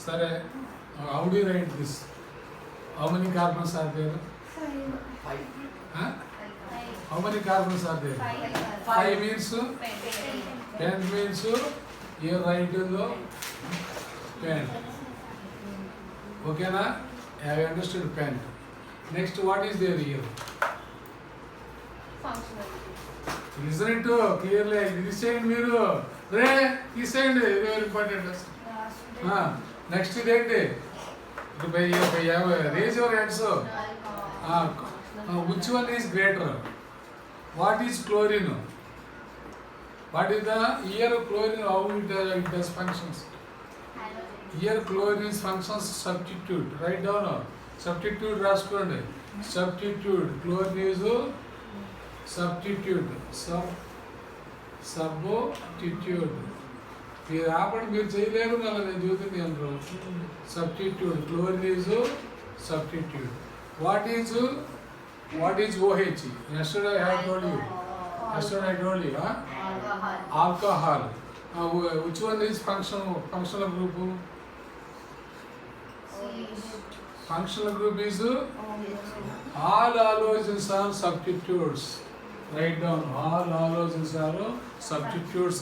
Sare, how do you write this? How many carbons are there? Five. Huh? How many carbons are there? Five means pen means here write the pen. Okay na? Have you understood pen? Next, what is there here? Listen it to clearly. This side మీరు రే ఈ side very important. Next ఇదేంటి? Raise your hands. Which one is greater? What is chlorine? What is the here chlorine? How it does functions? Here chlorine functions substitute. Write down. Substitute రాసుకోండి. Substitute. Chlorine is substitute. Substitute. మీరు ఆపండి, మీరు చేయలేరు మళ్ళీ నేను చూస్తుంది అంటారు. Substitute. Chlorine is substitute. What is OH? Yesterday I told you. Alcohol. Which one is functional group? Functional group is all halogens are substitutes. Write down. All halogens are substitutes.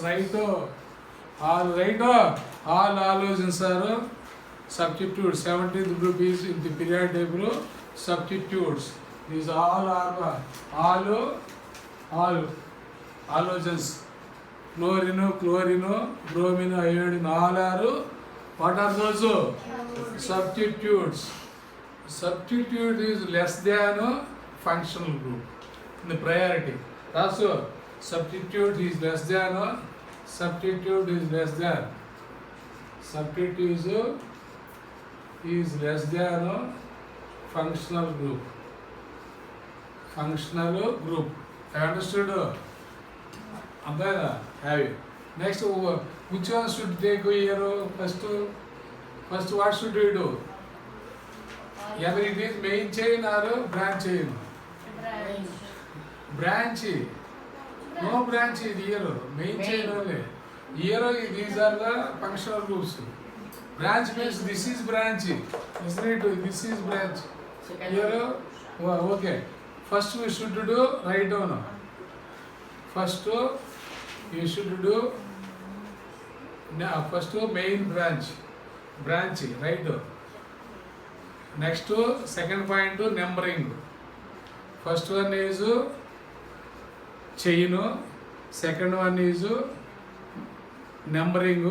All halogens are substitutes. 17th group is in the periodic table. Substitutes. These all halogens. Chlorine, bromine, iodine, all are what are those? Substitutes. Substitute is less than functional group in the priority. Also, substitute is less than functional group. I understood. Have you? Next, which one should take here? First, what should we do? Either it is main chain or branch chain. Branch. No branch is here. Main chain only. Here, these are the functional groups. Branch means this is branch. Isn't it? This is branch. Here, okay. First we should do, write down. First you should do main branch, right? Next second point numbering. First one is chain, second one is numbering,